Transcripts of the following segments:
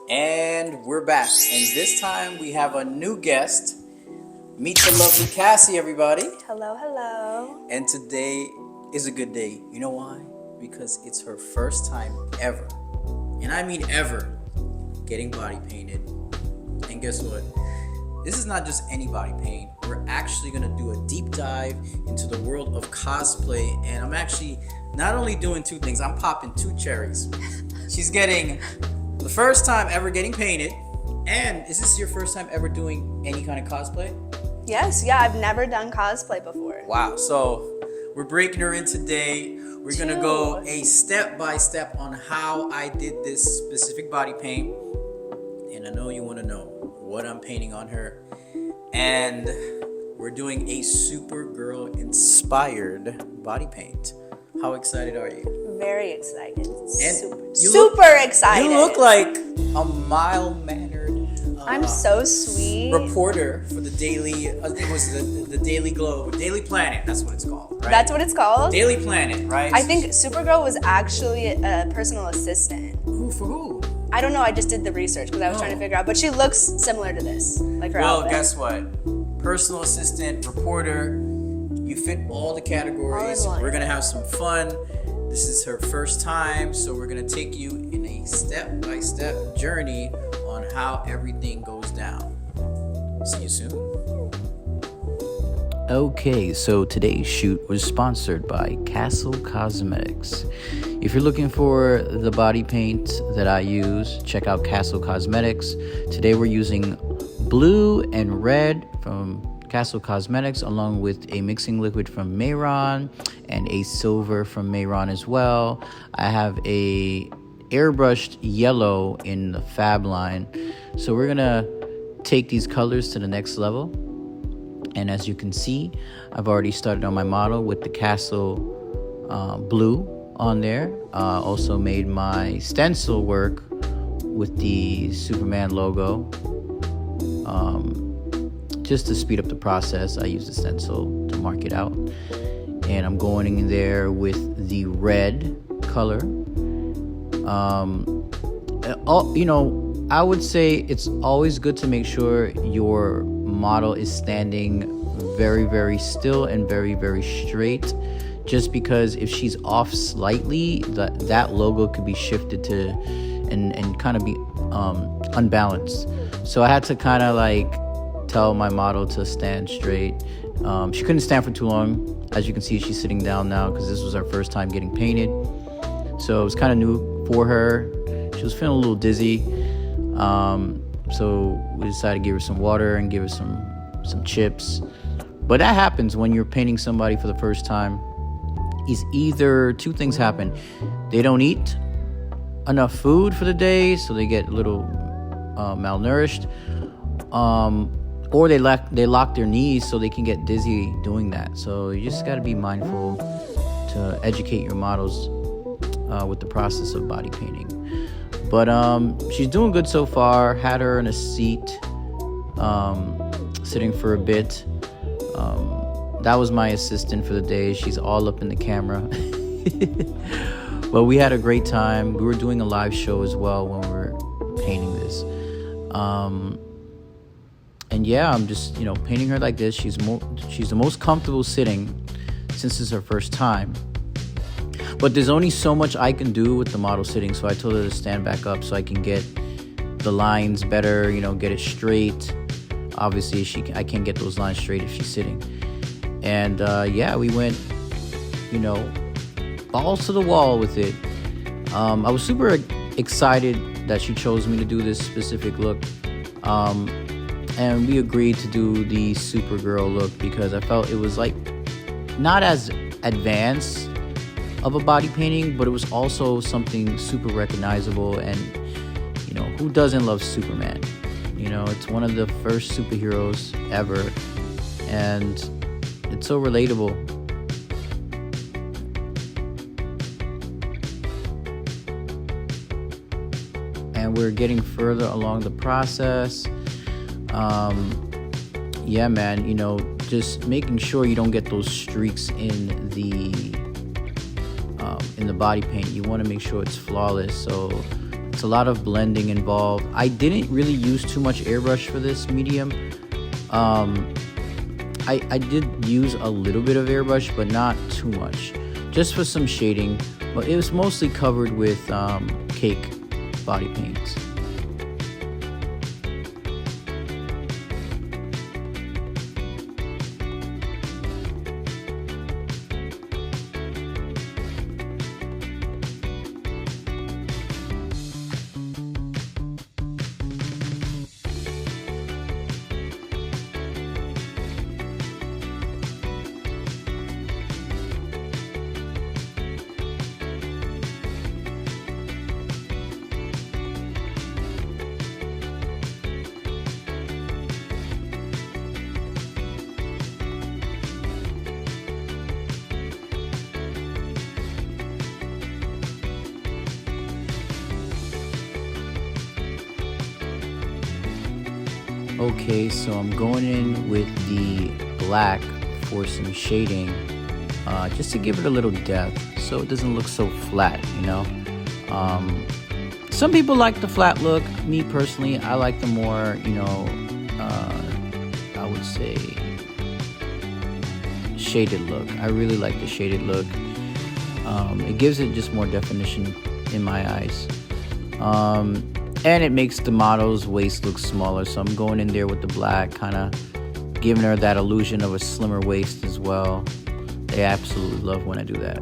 And we're back. And this time we have a new guest. Meet the lovely Cassie, everybody. Hello, hello. And today is a good day. You know why? Because it's her first time ever, and I mean ever, getting body painted. And guess what? This is not just any body paint. We're actually going to do a deep dive into the world of cosplay. And I'm actually not only doing two things, I'm popping two cherries. She's getting the first time ever getting painted. And is this your first time ever doing any kind of cosplay? Yes, yeah, I've never done cosplay before. Wow. So we're breaking her in today. We're going to go a step-by-step on how I did this specific body paint. And I know you want to know what I'm painting on her. And we're doing a Supergirl inspired body paint. How excited are you? Very excited. And super excited. You look like a mild-mannered I'm so sweet. reporter for the Daily, I think it was the Daily Globe, Daily Planet, that's what it's called, right? That's what it's called? Daily Planet, right? I think Supergirl was actually a personal assistant. Who, for who? I don't know, I just did the research because I was trying to figure out, but she looks similar to this, like her Well, outfit. guess what? Personal assistant, reporter, you fit all the categories. All in one. We're gonna have some fun. This is her first time, so we're gonna take you in a step-by-step journey on how everything goes down. See you soon. Okay, so today's shoot was sponsored by Castle Cosmetics. If you're looking for the body paint that I use, check out Castle Cosmetics. Today we're using blue and red from Castle Cosmetics, along with a mixing liquid from Mayron and a silver from Mayron as well. I have a airbrushed yellow in the Fab line. So we're gonna take these colors to the next level. And as you can see, I've already started on my model with the Castle blue on there. Also made my stencil work with the Superman logo. Just to speed up the process, I use the stencil to mark it out. And I'm going in there with the red color. I would say it's always good to make sure your model is standing very, very still and very, very straight. Just because if she's off slightly, that logo could be shifted to and kind of be unbalanced. So I had to kind of like tell my model to stand straight. She couldn't stand for too long. As you can see, she's sitting down now because this was her first time getting painted. So it was kind of new for her. She was feeling a little dizzy. So we decided to give her some water and give her some chips. But that happens when you're painting somebody for the first time. Is either two things happen. They don't eat enough food for the day, so they get a little malnourished. Or they lock their knees so they can get dizzy doing that. So you just got to be mindful to educate your models with the process of body painting. But she's doing good so far. Had her in a seat, sitting for a bit. That was my assistant for the day. She's all up in the camera. But we had a great time. We were doing a live show as well when we were painting this. And yeah, I'm just, painting her like this. She's the most comfortable sitting since it's her first time. But there's only so much I can do with the model sitting, so I told her to stand back up so I can get the lines better, get it straight. Obviously, I can't get those lines straight if she's sitting. And we went, balls to the wall with it. I was super excited that she chose me to do this specific look. And we agreed to do the Supergirl look because I felt it was like not as advanced of a body painting, but it was also something super recognizable. And who doesn't love Superman? It's one of the first superheroes ever, and it's so relatable. And we're getting further along the process. Yeah, man, just making sure you don't get those streaks in the body paint. You want to make sure it's flawless. So It's a lot of blending involved. I didn't really use too much airbrush for this medium. I did use a little bit of airbrush, but not too much, just for some shading. But it was mostly covered with cake body paints. Okay, so I'm going in with the black for some shading, just to give it a little depth so it doesn't look so flat, you know. Some people like the flat look. Me personally, I like the more, you know, I would say shaded look. I really like the shaded look. It gives it just more definition in my eyes. And it makes the model's waist look smaller, so I'm going in there with the black, kind of giving her that illusion of a slimmer waist as well. They absolutely love when I do that.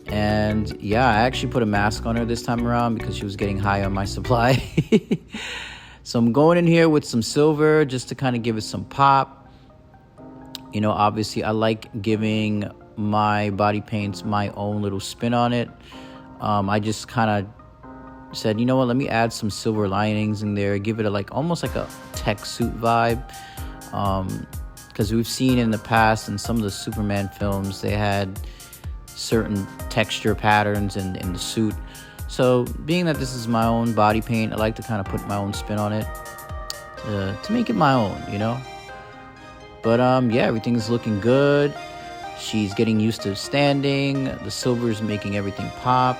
And yeah, I actually put a mask on her this time around because she was getting high on my supply. So I'm going in here with some silver just to kind of give it some pop. You know, obviously I like giving my body paints my own little spin on it. I just kind of said, you know what, let me add some silver linings in there, give it a almost like a tech suit vibe, because we've seen in the past in some of the Superman films they had certain texture patterns in the suit. So being that this is my own body paint, I like to kind of put my own spin on it to make it my own, you know. But yeah, everything's looking good. She's getting used to standing. The silver is making everything pop.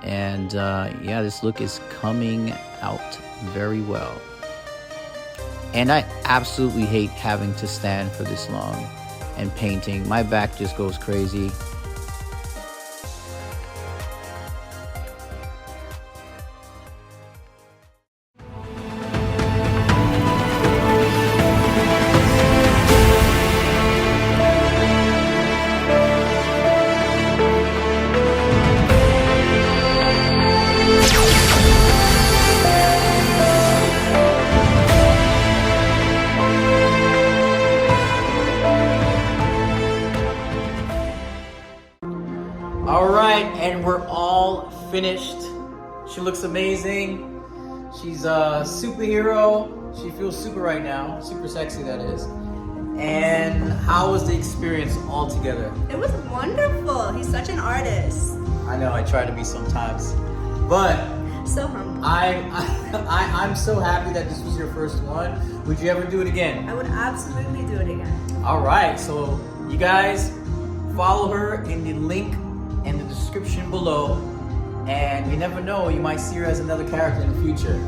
And yeah, this look is coming out very well. And I absolutely hate having to stand for this long and painting. My back just goes crazy. All right, and we're all finished. She looks amazing. She's a superhero. She feels super right now, super sexy that is. And how was the experience altogether? It was wonderful. He's such an artist. I know I try to be sometimes, but So humble. I'm so happy that this was your first one. Would you ever do it again? I would absolutely do it again. All right, so you guys follow her in the link in the description below, and you never know, you might see her as another character in the future.